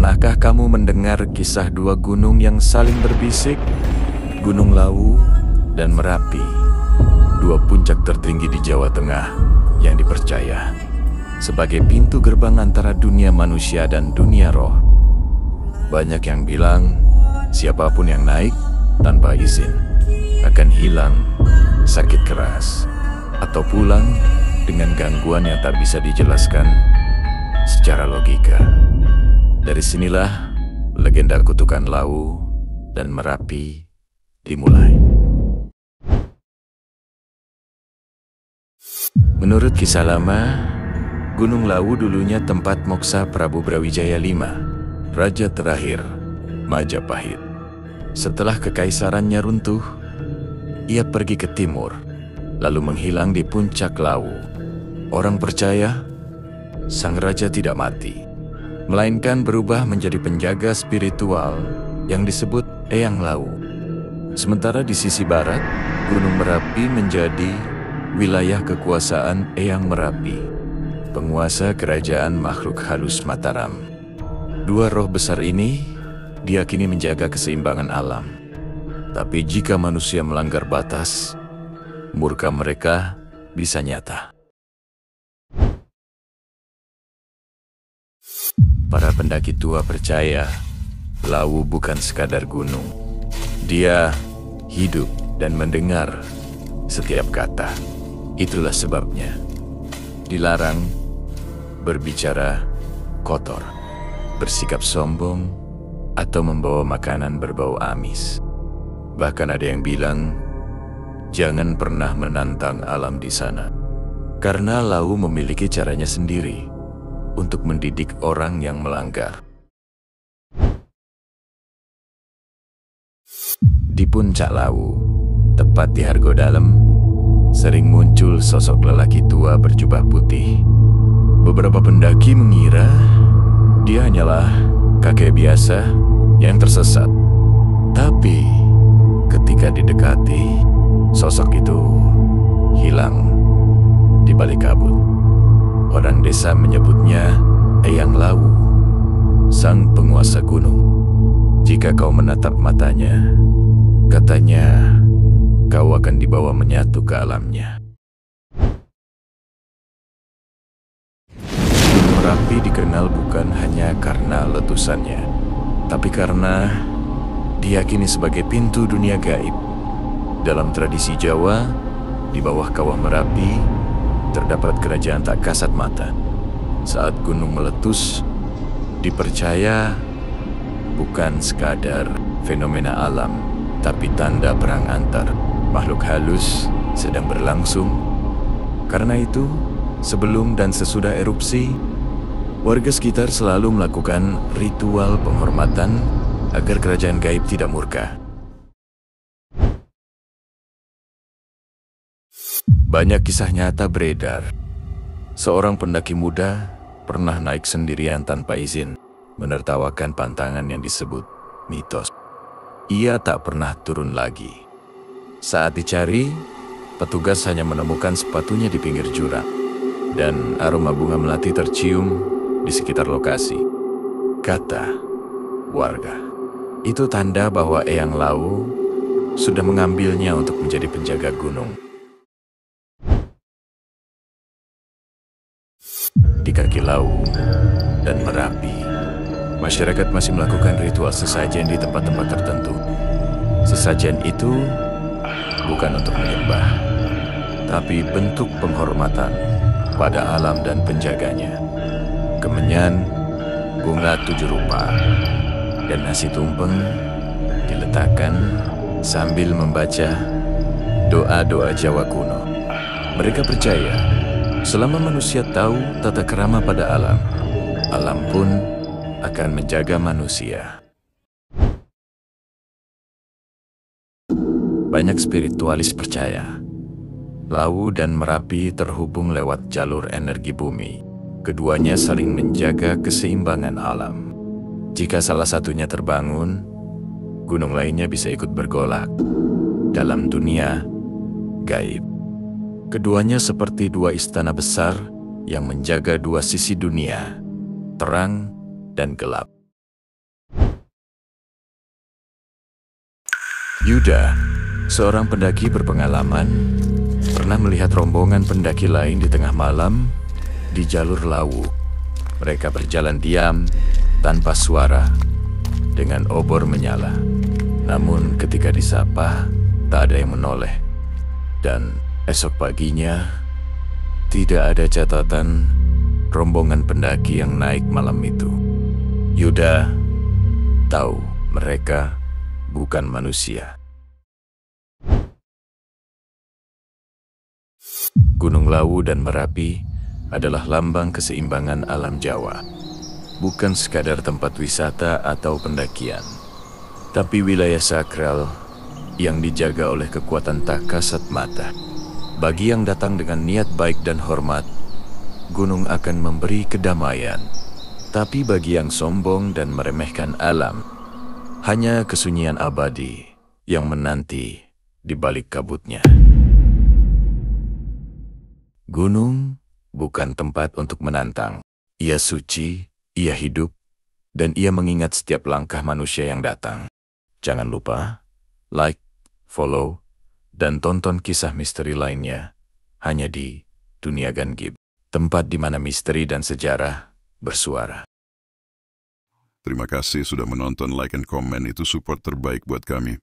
Pernahkah kamu mendengar kisah dua gunung yang saling berbisik? Gunung Lawu dan Merapi, dua puncak tertinggi di Jawa Tengah yang dipercaya sebagai pintu gerbang antara dunia manusia dan dunia roh. Banyak yang bilang, siapapun yang naik tanpa izin akan hilang sakit keras atau pulang dengan gangguan yang tak bisa dijelaskan secara logika. Dari sinilah legenda kutukan Lawu dan Merapi dimulai. Menurut kisah lama, Gunung Lawu dulunya tempat moksa Prabu Brawijaya V, raja terakhir Majapahit. Setelah kekaisarannya runtuh, ia pergi ke timur, lalu menghilang di puncak Lawu. Orang percaya sang raja tidak mati, melainkan berubah menjadi penjaga spiritual yang disebut Eyang Lawu. Sementara di sisi barat, Gunung Merapi menjadi wilayah kekuasaan Eyang Merapi, penguasa kerajaan makhluk halus Mataram. Dua roh besar ini diyakini menjaga keseimbangan alam. Tapi jika manusia melanggar batas, murka mereka bisa nyata. Para pendaki tua percaya Lawu bukan sekadar gunung. Dia hidup dan mendengar setiap kata. Itulah sebabnya dilarang berbicara kotor, bersikap sombong, atau membawa makanan berbau amis. Bahkan ada yang bilang, jangan pernah menantang alam di sana, karena Lawu memiliki caranya sendiri untuk mendidik orang yang melanggar. Di puncak Lawu, tepat di Hargodalam, sering muncul sosok lelaki tua berjubah putih. Beberapa pendaki mengira dia hanyalah kakek biasa yang tersesat. Tapi ketika didekati, sosok itu hilang di balik kabut. Orang desa menyebutnya Eyang Lawu, sang penguasa gunung. Jika kau menatap matanya, katanya kau akan dibawa menyatu ke alamnya. Gunung Merapi dikenal bukan hanya karena letusannya, tapi karena diyakini sebagai pintu dunia gaib. Dalam tradisi Jawa, di bawah kawah Merapi terdapat kerajaan tak kasat mata. Saat gunung meletus, dipercaya bukan sekadar fenomena alam, tapi tanda perang antar makhluk halus sedang berlangsung. Karena itu, sebelum dan sesudah erupsi, warga sekitar selalu melakukan ritual penghormatan agar kerajaan gaib tidak murka. Banyak kisah nyata beredar. Seorang pendaki muda pernah naik sendirian tanpa izin, menertawakan pantangan yang disebut mitos. Ia tak pernah turun lagi. Saat dicari, petugas hanya menemukan sepatunya di pinggir jurang, dan aroma bunga melati tercium di sekitar lokasi. Kata warga, itu tanda bahwa Eyang Lawu sudah mengambilnya untuk menjadi penjaga gunung. Di kaki Lawu dan Merapi, masyarakat masih melakukan ritual sesajen di tempat-tempat tertentu. Sesajen itu bukan untuk menyembah, tapi bentuk penghormatan pada alam dan penjaganya. Kemenyan, bunga 7 rupa, dan nasi tumpeng diletakkan sambil membaca doa-doa Jawa kuno. Mereka percaya selama manusia tahu tata krama pada alam, alam pun akan menjaga manusia. Banyak spiritualis percaya Lawu dan Merapi terhubung lewat jalur energi bumi. Keduanya saling menjaga keseimbangan alam. Jika salah satunya terbangun, gunung lainnya bisa ikut bergolak dalam dunia gaib. Keduanya seperti dua istana besar yang menjaga dua sisi dunia, terang dan gelap. Yuda, seorang pendaki berpengalaman, pernah melihat rombongan pendaki lain di tengah malam di jalur Lawu. Mereka berjalan diam, tanpa suara, dengan obor menyala. Namun ketika disapa, tak ada yang menoleh. Dan esok paginya, tidak ada catatan rombongan pendaki yang naik malam itu. Yuda tahu mereka bukan manusia. Gunung Lawu dan Merapi adalah lambang keseimbangan alam Jawa. Bukan sekadar tempat wisata atau pendakian, tapi wilayah sakral yang dijaga oleh kekuatan tak kasat mata. Bagi yang datang dengan niat baik dan hormat, gunung akan memberi kedamaian. Tapi bagi yang sombong dan meremehkan alam, hanya kesunyian abadi yang menanti di balik kabutnya. Gunung bukan tempat untuk menantang. Ia suci, ia hidup, dan ia mengingat setiap langkah manusia yang datang. Jangan lupa, like, follow, dan tonton kisah misteri lainnya hanya di Dunia Gangib, tempat di mana misteri dan sejarah bersuara. Terima kasih sudah menonton, like, and comment. Itu support terbaik buat kami.